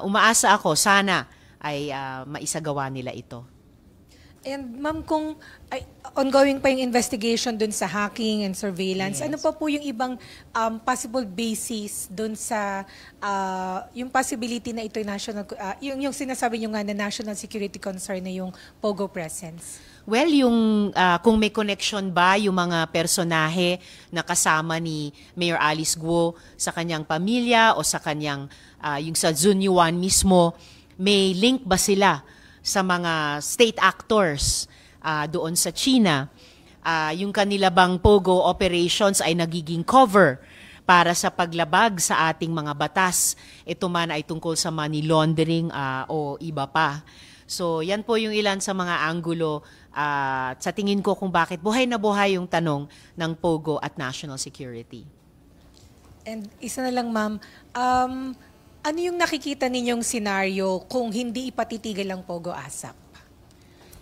umaasa ako, sana ay maisagawa nila ito. And ma'am, kung ongoing pa yung investigation dun sa hacking and surveillance, ano pa po yung ibang possible basis dun sa yung possibility na ito yung national, yung sinasabi nyo nga na national security concern na yung POGO presence? Well, yung kung may connection ba yung mga personahe na kasama ni Mayor Alice Guo sa kanyang pamilya o sa kanyang yung sa Zunyuan mismo, may link ba sila sa mga state actors doon sa China. Yung kanila bang POGO operations ay nagiging cover para sa paglabag sa ating mga batas. Ito man ay tungkol sa money laundering o iba pa. So yan po yung ilan sa mga anggulo sa tingin ko kung bakit buhay na buhay yung tanong ng POGO at national security. And isa na lang, ma'am, ano yung nakikita ninyong senaryo kung hindi ipatitigil ang POGO ASAP?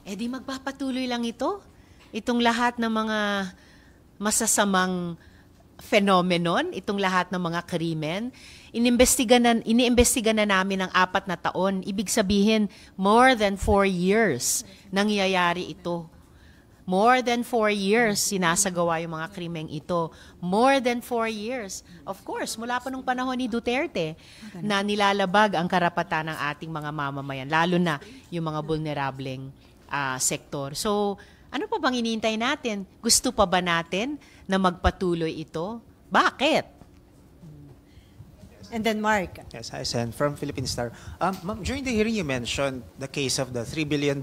Di magpapatuloy lang ito. Itong lahat ng mga masasamang phenomenon, itong lahat ng mga krimen, iniimbestiga na namin ng 4 na taon. Ibig sabihin, more than 4 years nangyayari ito. More than 4 years sinasagawa yung mga krimeng ito. More than 4 years. Of course, mula pa nung panahon ni Duterte na nilalabag ang karapatan ng ating mga mamamayan, lalo na yung mga vulnerableng sektor. So, ano pa bang iniintay natin? Gusto pa ba natin na magpatuloy ito? Bakit? And then Mark. Yes, hi, Sen, from Philippine Star. Ma'am, during the hearing you mentioned the case of the $3 billion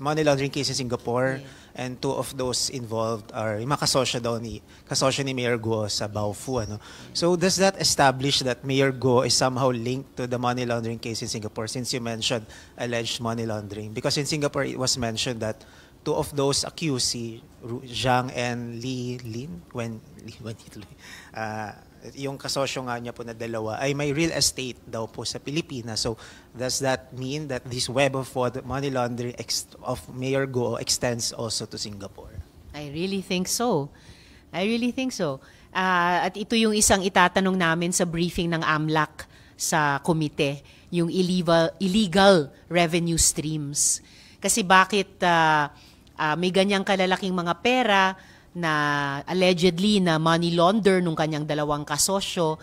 money laundering case in Singapore, and 2 of those involved are yung mga kasosyo ni Mayor Guo sa Baofu. Ano? So does that establish that Mayor Guo is somehow linked to the money laundering case in Singapore, since you mentioned alleged money laundering? Because in Singapore it was mentioned that 2 of those accused, si Zhang and Li Lin, yung kasosyo nga niya po na dalawa, ay may real estate daw po sa Pilipinas. So, does that mean that this web of money laundering of Mayor Guo extends also to Singapore? I really think so. At ito yung isang itatanong namin sa briefing ng AMLAC sa komite, yung illegal revenue streams. Kasi bakit may ganyang kalalaking mga pera na allegedly na money launder nung kanyang 2 kasosyo,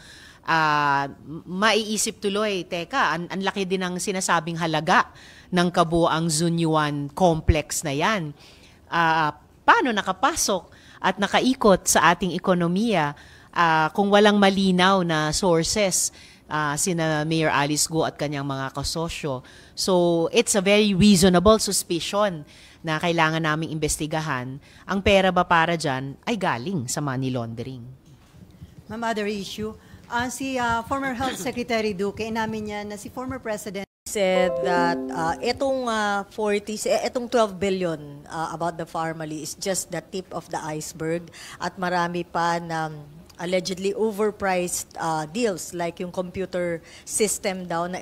maiisip tuloy, teka, ang laki din ng sinasabing halaga ng kabuang Zhunyuan complex na yan. Paano nakapasok at nakaikot sa ating ekonomiya kung walang malinaw na sources sina Mayor Alice Guo at kanyang mga kasosyo? So it's a very reasonable suspicion na kailangan naming imbestigahan. Ang pera ba para dyan ay galing sa money laundering. Ma'am, other issue. Si former Health Secretary Duque, inamin niya na si former President said that itong 12 billion about the Pharmaly is just the tip of the iceberg, at marami pa na allegedly overpriced deals like yung computer system daw na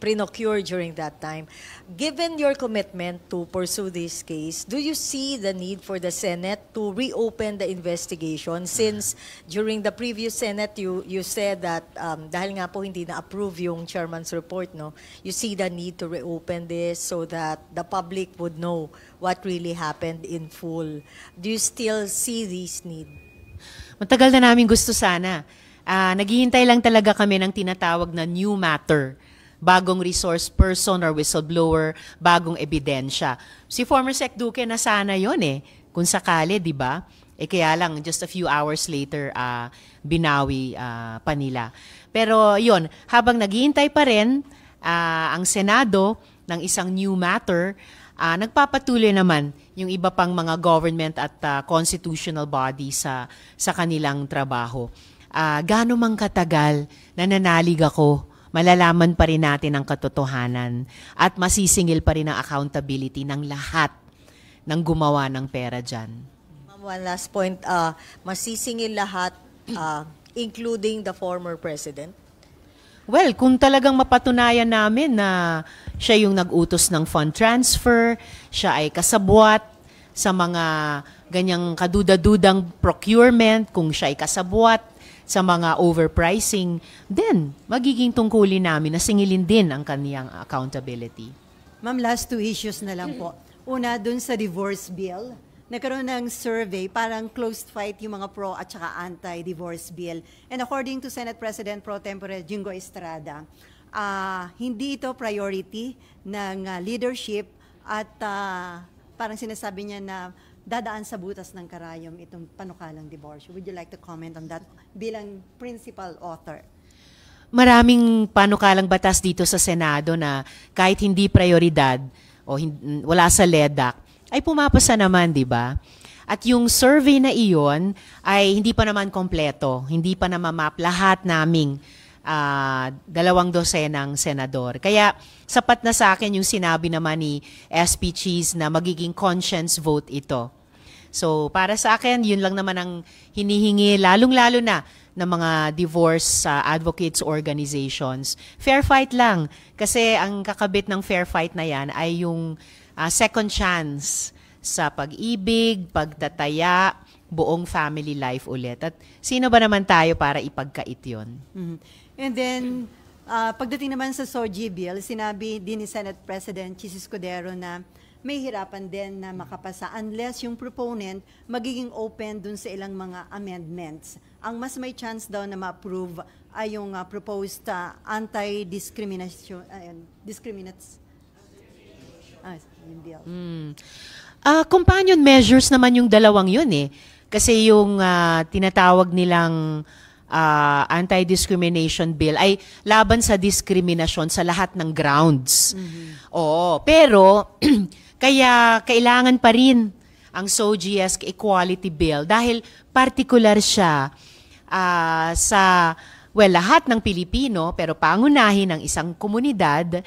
pre-procure during that time. Given your commitment to pursue this case, do you see the need for the Senate to reopen the investigation, since during the previous Senate you said that dahil nga po hindi na-approve yung chairman's report, no, you see the need to reopen this so that the public would know what really happened in full. Do you still see this need? Matagal na namin gusto sana. Naghihintay lang talaga kami ng tinatawag na new matter. Bagong resource person or whistleblower, bagong ebidensya. Si former Sec Duque na sana yon kung sakali, di ba? Kaya lang, just a few hours later, binawi pa nila. Pero yon, habang naghihintay pa rin ang Senado ng isang new matter, nagpapatuloy naman yung iba pang mga government at constitutional body sa kanilang trabaho. Gaano mang katagal nananalig ako, malalaman pa rin natin ang katotohanan at masisingil pa rin ang accountability ng lahat ng gumawa ng pera dyan. One last point, masisingil lahat, including the former president? Well, kung talagang mapatunayan namin na siya yung nag-utos ng fund transfer, siya ay kasabwat sa mga ganyang kaduda-dudang procurement, kung siya ay kasabwat sa mga overpricing, then magiging tungkulin namin na singilin din ang kaniyang accountability. Ma'am, last 2 issues na lang po. Una, dun sa divorce bill, nagkaroon ng survey, parang closed fight yung mga pro at saka anti-divorce bill. And according to Senate President Pro Tempore Jingo Estrada, hindi ito priority ng leadership at parang sinasabi niya na dadaan sa butas ng karayom itong panukalang divorce. Would you like to comment on that bilang principal author? Maraming panukalang batas dito sa Senado na kahit hindi prioridad o wala sa LEDAC, ay pumapasa naman, di ba? At yung survey na iyon ay hindi pa naman kompleto, hindi pa namamap lahat naming 2 dosenang senador. Kaya sapat na sa akin yung sinabi naman ni SP Cheese na magiging conscience vote ito. So para sa akin, yun lang naman ang hinihingi, lalong-lalo na ng mga divorce advocates organizations. Fair fight lang. Kasi ang kakabit ng fair fight na yan ay yung second chance sa pag-ibig, pagtataya, buong family life ulit. At sino ba naman tayo para ipagkait yun? Mhm. And then, pagdating naman sa SOGI bill, sinabi din ni Senate President Chis Escudero na may hirapan din na makapasa unless yung proponent magiging open dun sa ilang mga amendments. Ang mas may chance daw na ma-approve ay yung proposed anti-discrimination, yung bill. Companion measures naman yung dalawang yun eh. Kasi yung tinatawag nilang anti-discrimination bill ay laban sa diskriminasyon sa lahat ng grounds. Oo, pero kaya kailangan pa rin ang SOGIESC Equality Bill dahil particular siya sa lahat ng Pilipino pero pangunahin ng isang komunidad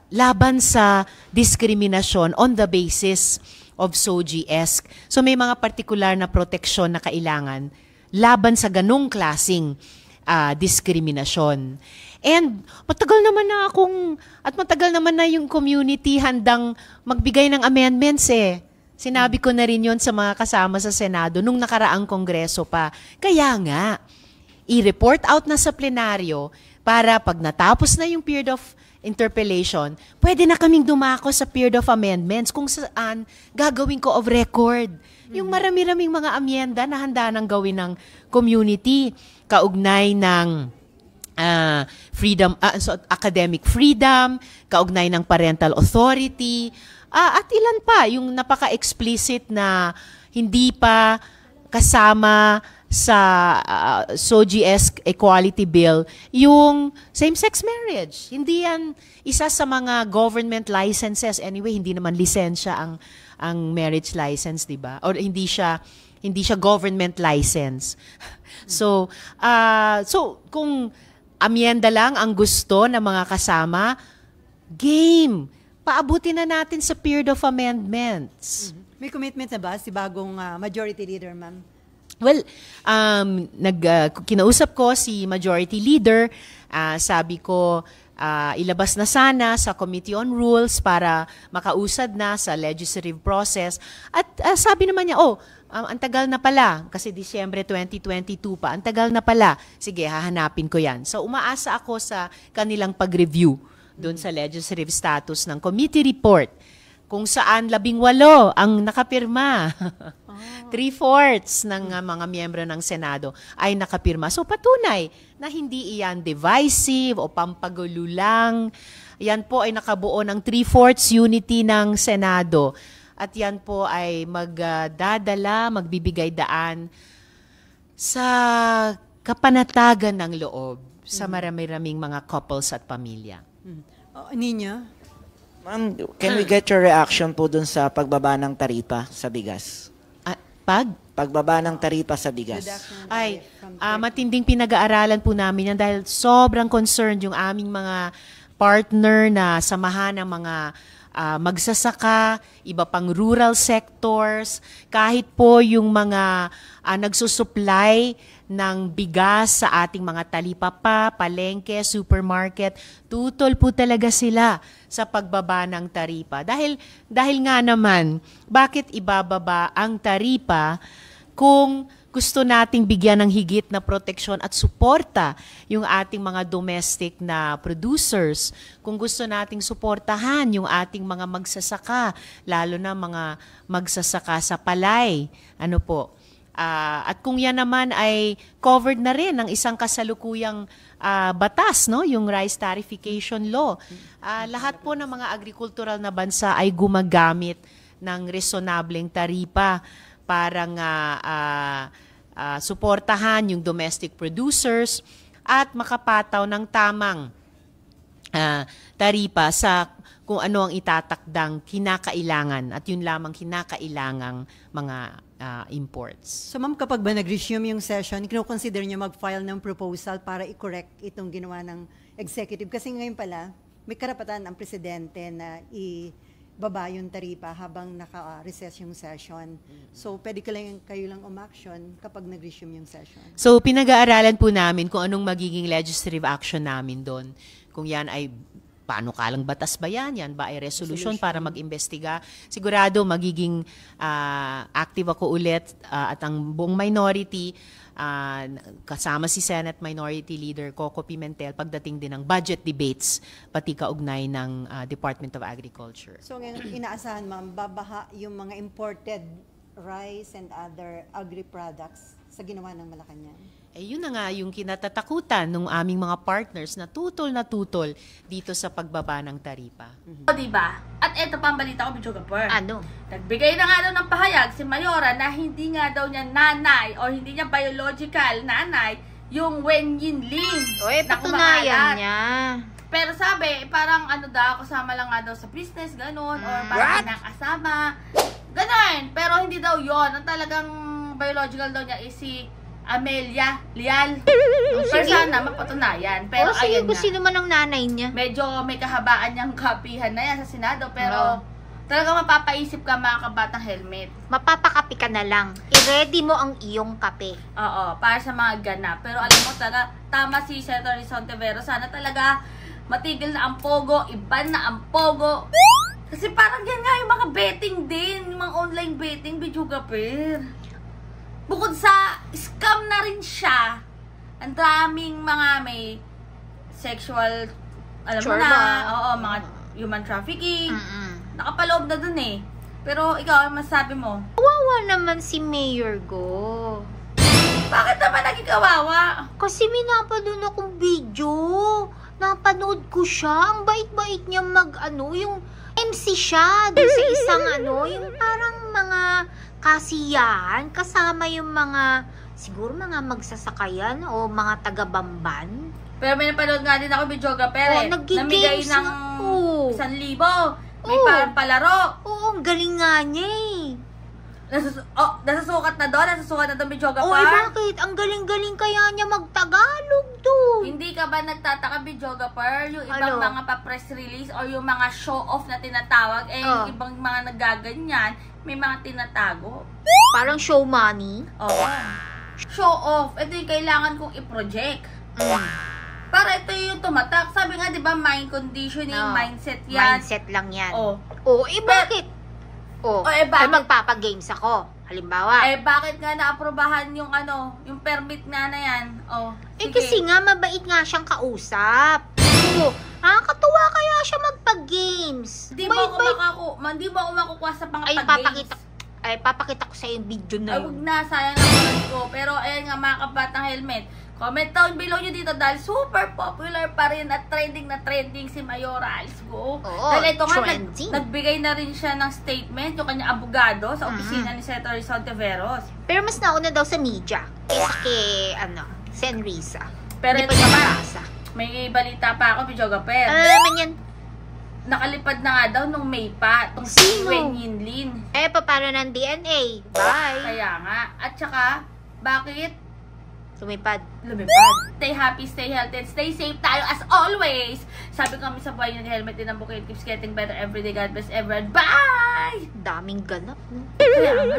laban sa diskriminasyon on the basis of SOGIESC. So may mga particular na proteksyon na kailangan laban sa ganung klasing diskriminasyon. And matagal naman na yung community handang magbigay ng amendments eh. Sinabi ko na rin yon sa mga kasama sa Senado nung nakaraang kongreso pa. Kaya nga, i-report out na sa plenaryo para pag natapos na yung period of interpellation, pwede na kaming dumako sa period of amendments kung saan gagawin ko of record. Yung marami-raming mga amyenda na handa nang gawin ng community, kaugnay ng freedom, academic freedom, kaugnay ng parental authority, at ilan pa, yung napaka-explicit na hindi pa kasama sa SOGIESC Equality Bill, yung same-sex marriage. Hindi yan isa sa mga government licenses. Anyway, hindi naman lisensya ang marriage license, di ba? Or hindi siya government license. So kung amyenda lang ang gusto ng mga kasama, game. Paabutin na natin sa period of amendments. May commitment na ba si bagong majority leader, ma'am? Well, kinausap ko si Majority Leader, sabi ko ilabas na sana sa Committee on Rules para makausad na sa legislative process. At sabi naman niya, ang tagal na pala, kasi Disyembre 2022 pa, ang tagal na pala. Sige, hahanapin ko yan. So umaasa ako sa kanilang pag-review doon sa legislative status ng committee report kung saan 18 ang nakapirma. 3/4 ng mga miyembro ng Senado ay nakapirma. So patunay na hindi iyan divisive o pampagulo lang. Yan po ay nakabuo ng 3/4 unity ng Senado. At yan po ay magbibigay daan sa kapanatagan ng loob sa marami-raming mga couples at pamilya. Nina? Ma'am, can we get your reaction po dun sa pagbaba ng taripa sa bigas? Pagbaba ng taripa sa bigas. Ay, matinding pinag-aaralan po namin yan dahil sobrang concerned yung aming mga partner na samahan ng mga magsasaka, iba pang rural sectors, kahit po yung mga nagsusupply ng bigas sa ating mga talipapa, palengke, supermarket, tutol po talaga sila sa pagbaba ng taripa. Dahil nga naman, bakit ibababa ang taripa kung gusto nating bigyan ng higit na proteksyon at suporta yung ating mga domestic na producers, kung gusto nating suportahan yung ating mga magsasaka, lalo na mga magsasaka sa palay, at kung yan naman ay covered na rin ng isang kasalukuyang batas, no, yung rice tarification law. Lahat po ng mga agricultural na bansa ay gumagamit ng resonableng taripa para suportahan yung domestic producers at makapataw ng tamang taripa sa kung ano ang itatakdang kinakailangan at yun lamang kinakailangang mga imports. So ma'am, kapag ba nag-resume yung session, kino-consider niyo mag-file ng proposal para i-correct itong ginawa ng executive? Kasi ngayon pala, may karapatan ang presidente na ibaba yung taripa habang naka-recess yung session. So pwede kayo lang umaction kapag nag-resume yung session. So pinag-aaralan po namin kung anong magiging legislative action namin doon. Kung yan ay panukalang batas ba yan? Yan ba ay resolution para mag-imbestiga? Sigurado magiging active ako ulit at ang buong minority kasama si Senate Minority Leader Coco Pimentel pagdating din ng budget debates pati kaugnay ng Department of Agriculture. So ngayon inaasahan ma'am, babaha yung mga imported rice and other agri-products sa ginawa ng Malacanang? Yun na nga yung kinatatakutan ng aming mga partners na tutol dito sa pagbaba ng taripa. O diba? At eto pa ang balita ko, Bicho Gapur. Ano? Nagbigay na nga daw ng pahayag si Mayora na hindi nga daw niya nanay o hindi niya biological nanay yung Wen Yinlin. Na patunayan niya. Pero sabi, parang ano daw, kasama lang nga daw sa business, gano'n, or parang nakasama. Gano'n. Pero hindi daw yon. Ang talagang biological daw niya is si Amelia Lial. Pero sana mapatunayan. Pero sige, ayun kung sino man ang nanay niya. Medyo may kahabaan niyang kapihan na yan sa Senado. Pero talaga mapapaisip ka mga kabatang helmet. Mapapakapi ka na lang. I-ready mo ang iyong kape. Oo, para sa mga ganap. Pero alam mo talaga, tama si Senator Rizon Tevero. Sana talaga matigil na ang pogo, iban na ang pogo. Kasi parang yan nga yung mga betting din. Yung mga online betting, Bicho Gapur. Bukod sa scam na rin siya, ang daming mga may sexual, alam mo na, mga human trafficking. Nakapaloob na dun eh. Pero ikaw, ano masabi mo? Kawawa naman si Mayor Go. Bakit naman naging kawawa? Kasi may napanood akong video. Napanood ko siya. Ang bait-bait niya yung MC siya. Doon sa isang yung parang mga kasiyahan, kasama yung mga, siguro mga magsasakayan o mga taga-Bamban. Pero may napanood nga din ako, Bijoga Pere. Namigay ng 1,000. May parang palaro. Oo, ang galing nga niya eh. Nasasukat na doon, Bijoga Pere. Bakit? Ang galing-galing kaya niya magtagalog doon. Hindi ka ba nagtataka, Bijoga Pere? Yung ibang mga pa-press release or yung mga show-off na tinatawag, yung ibang mga nagaganyan, may mga tinatago. Parang show money? Oo. Show off. Ito yung kailangan kong i-project. Para ito yung tumatak. Sabi nga, di ba, mind conditioning, mindset yan. Mindset lang yan. Bakit? Bakit? Magpapagames ako. Halimbawa. Bakit nga naaprobahan yung yung permit na yan? Kasi nga, mabait nga siyang kausap. Nakakatuwa kaya siya magpag-games. Hindi mo ako makukuha sa mga pag-games. Papakita ko sa yung video na yun. Huwag na, sayang ang oras ko. Pero ayan nga mga kabatang helmet. Comment down below nyo dito dahil super popular pa rin at trending na trending si Mayora Alice Go. Dahil ito nga, nagbigay na rin siya ng statement yung kanyang abogado sa opisina ni Senator Rizon Teveros. Pero mas nauna daw sa media kaysa kay, Sen Risa. Pero ito may balita pa ako, Bijoga Pere. Ano naman yan? Nakalipad na nga daw nung May pa, itong si Wen Yinlin. Paano ng DNA? Bye! Kaya nga. At saka, bakit? Lumipad. Stay happy, stay healthy, and stay safe tayo as always. Sabi kami sa buhay ng helmet din ang bukid keeps getting better every day. God bless everyone. Bye! Daming ganap, no? Kaya nga.